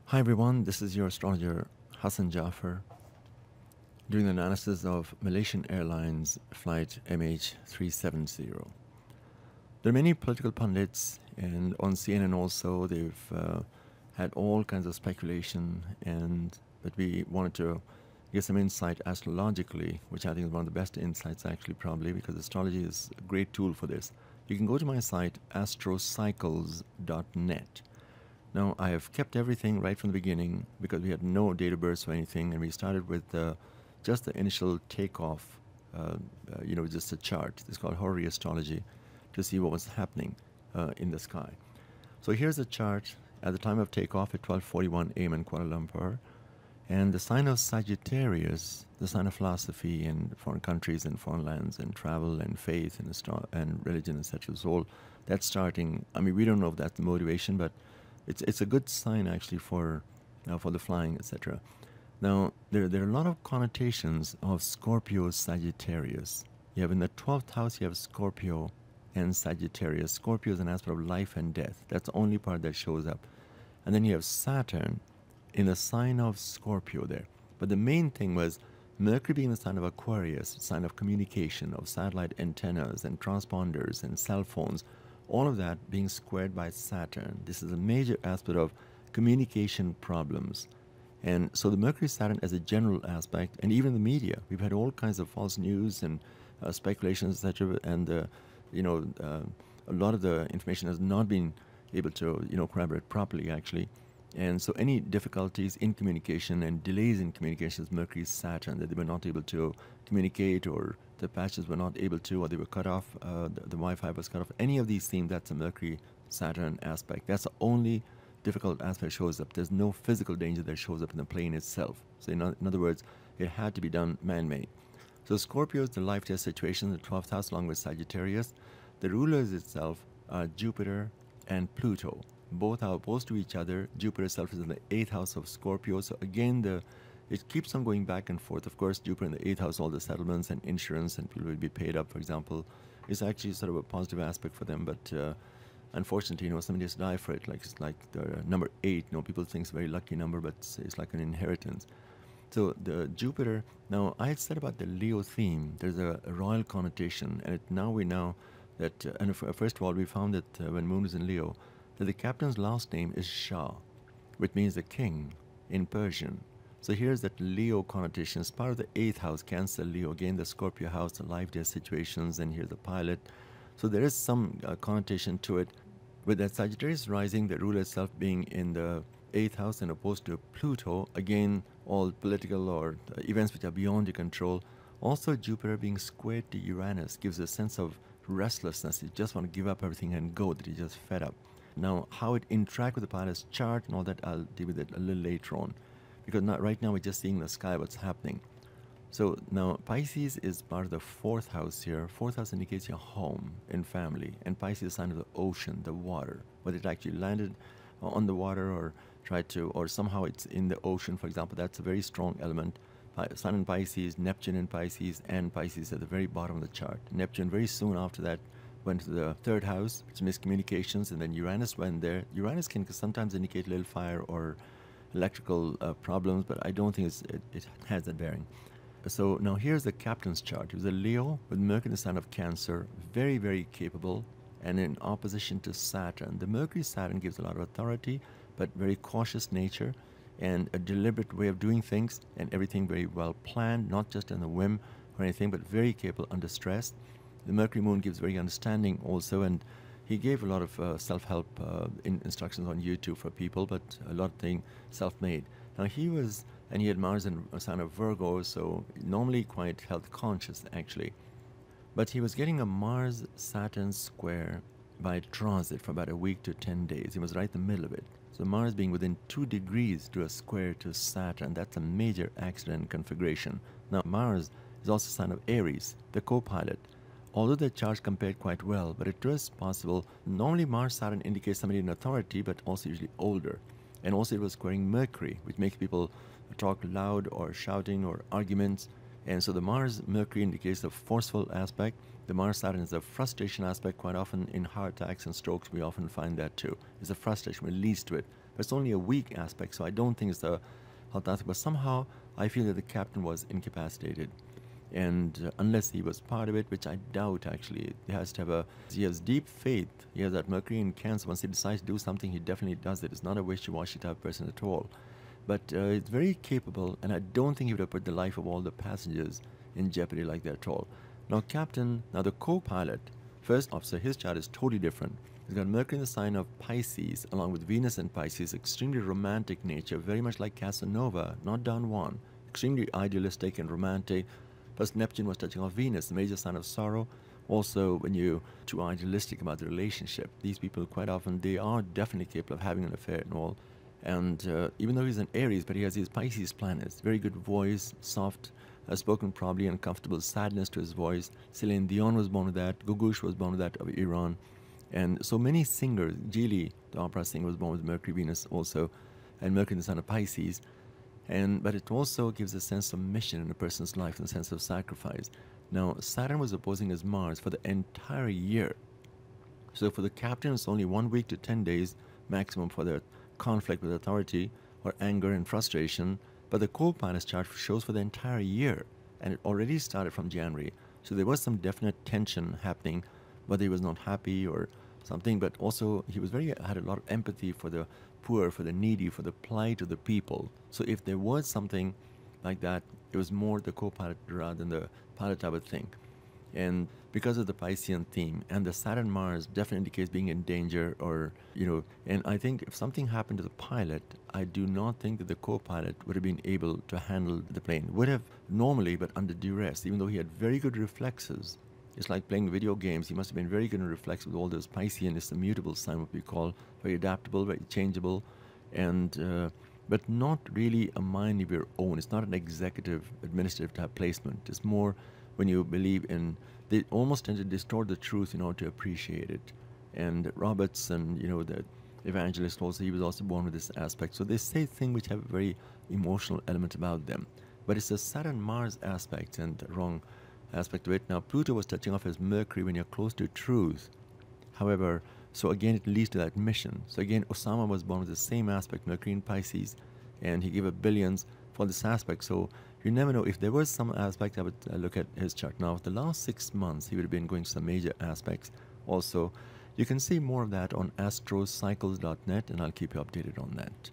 Hi everyone, this is your astrologer Hassan Jaffer doing the analysis of Malaysian Airlines flight MH370. There are many political pundits, and on CNN also they've had all kinds of speculation, but we wanted to get some insight astrologically, which I think is one of the best insights actually, probably because astrology is a great tool for this. You can go to my site astrocycles.net. Now, I have kept everything right from the beginning because we had no date of birth or anything, and we started with just the initial takeoff, just a chart. It's called Horary Astrology to see what was happening in the sky. So here's a chart at the time of takeoff at 12:41 a.m. in Kuala Lumpur, and the sign of Sagittarius, the sign of philosophy in foreign countries and foreign lands and travel and faith and religion, etc. So that's starting. I mean, we don't know if that's the motivation, but it's a good sign actually for the flying, etc. Now there are a lot of connotations of Scorpio Sagittarius. You have in the 12th house you have Scorpio and Sagittarius. Scorpio is an aspect of life and death. That's the only part that shows up. And then you have Saturn in the sign of Scorpio there. But the main thing was Mercury being the sign of Aquarius, sign of communication, of satellite antennas and transponders and cell phones. All of that being squared by Saturn. This is a major aspect of communication problems. And so the Mercury-Saturn as a general aspect, and even the media, we've had all kinds of false news and speculations, etc. And a lot of the information has not been able to corroborate properly, actually. And so any difficulties in communication and delays in communication is Mercury-Saturn, that they were not able to communicate, or the patches were not able to, or they were cut off, the Wi-Fi was cut off. Any of these things, that's a Mercury-Saturn aspect. That's the only difficult aspect shows up. There's no physical danger that shows up in the plane itself. So in other words, it had to be done man-made. So Scorpio is the life test situation, the 12th house along with Sagittarius. The rulers itself are Jupiter and Pluto. Both are opposed to each other. Jupiter itself is in the 8th house of Scorpio. So again, it keeps on going back and forth. Of course, Jupiter in the 8th house, all the settlements and insurance and people will be paid up, for example, is actually sort of a positive aspect for them. But unfortunately, somebody has to die for it. It's like the number 8. People think it's a very lucky number, but it's like an inheritance. So the Jupiter, now I had said about the Leo theme, there's a royal connotation. And now we know that, first of all, we found that when Moon is in Leo, that the captain's last name is Shah, which means the king in Persian. So here's that Leo connotation. It's part of the 8th house, Cancer, Leo. Again, the Scorpio house, the life death situations, and here's the pilot. So there is some connotation to it. With that Sagittarius rising, the ruler itself being in the 8th house and opposed to Pluto, again, all political or events which are beyond your control. Also, Jupiter being squared to Uranus gives a sense of restlessness. You just want to give up everything and go, that you're just fed up. Now, how it interacts with the pilot's chart and all that, I'll deal with it a little later on. Because right now we're just seeing the sky, what's happening. So now Pisces is part of the 4th house here. 4th house indicates your home and family. And Pisces is a sign of the ocean, the water. Whether it actually landed on the water or or somehow it's in the ocean, for example, that's a very strong element. Sun in Pisces, Neptune in Pisces, and Pisces at the very bottom of the chart. Neptune very soon after that went to the 3rd house, which is miscommunications, and then Uranus went there. Uranus can sometimes indicate a little fire or electrical problems, but I don't think it has that bearing. So now here's the captain's chart. He was a Leo with Mercury in the sign of Cancer, very, very capable, and in opposition to Saturn. The Mercury-Saturn gives a lot of authority, but very cautious nature and a deliberate way of doing things, and everything very well planned, not just on a whim or anything, but very capable under stress. The Mercury Moon gives very understanding also, and he gave a lot of self-help instructions on YouTube for people, but a lot of things self-made. Now he had Mars in a sign of Virgo, so normally quite health conscious actually. But he was getting a Mars-Saturn square by transit for about a week to 10 days. He was right in the middle of it. So Mars being within 2 degrees to a square to Saturn, that's a major accident configuration. Now Mars is also a sign of Aries, the co-pilot. Although the charts compared quite well, but it was possible. Normally Mars-Saturn indicates somebody in authority, but also usually older. And also it was squaring Mercury, which makes people talk loud or shouting or arguments. And so the Mars-Mercury indicates the forceful aspect. The Mars-Saturn is a frustration aspect. Quite often in heart attacks and strokes, we often find that too. It's a frustration, it leads to it. But it's only a weak aspect, so I don't think it's the health aspect. But somehow I feel that the captain was incapacitated. And unless he was part of it, which I doubt actually, he has deep faith. He has that Mercury in Cancer. Once he decides to do something, he definitely does it. It's not a wishy-washy type of person at all. But it's very capable, and I don't think he would have put the life of all the passengers in jeopardy like that at all. Now, the co-pilot, first officer, his chart is totally different. He's got Mercury in the sign of Pisces, along with Venus in Pisces, extremely romantic nature, very much like Casanova, not Don Juan, extremely idealistic and romantic. Plus, Neptune was touching off Venus, the major sign of sorrow. Also, when you're too idealistic about the relationship, these people quite often, they are definitely capable of having an affair and all. And even though he's an Aries, but he has these Pisces planets, very good voice, soft, spoken probably, and comfortable sadness to his voice. Celine Dion was born with that. Gugush was born with that of Iran. And so many singers, Geely, the opera singer, was born with Mercury, Venus also, and Mercury in the sign of Pisces. But it also gives a sense of mission in a person's life, and a sense of sacrifice. Now, Saturn was opposing his Mars for the entire year. So for the captain, it's only 1 week to 10 days maximum for the conflict with authority or anger and frustration. But the co-pilot's chart shows for the entire year, and it already started from January. So there was some definite tension happening, whether he was not happy or something, but also he had a lot of empathy for the poor, for the needy, for the plight of the people. So if there was something like that, it was more the co-pilot rather than the pilot, I would think. And because of the Piscean theme, and the Saturn Mars definitely indicates being in danger, and I think if something happened to the pilot, I do not think that the co-pilot would have been able to handle the plane. Would have normally, but under duress, even though he had very good reflexes. It's like playing video games. He must have been very good in reflex with all those Piscean. It's the mutable sign, what we call, very adaptable, very changeable, but not really a mind of your own. It's not an executive, administrative type placement. It's more when you believe in, they almost tend to distort the truth in order to appreciate it. And Roberts and, the evangelist also, he was also born with this aspect. So they say things which have a very emotional element about them. But it's the Saturn-Mars aspect and the wrong aspect of it. Now, Pluto was touching off as Mercury when you're close to truth. However, so again, it leads to that mission. So again, Osama was born with the same aspect, Mercury in Pisces, and he gave up billions for this aspect. So you never know. If there was some aspect, I would look at his chart. Now, the last 6 months, he would have been going some major aspects. Also, you can see more of that on astrocycles.net, and I'll keep you updated on that.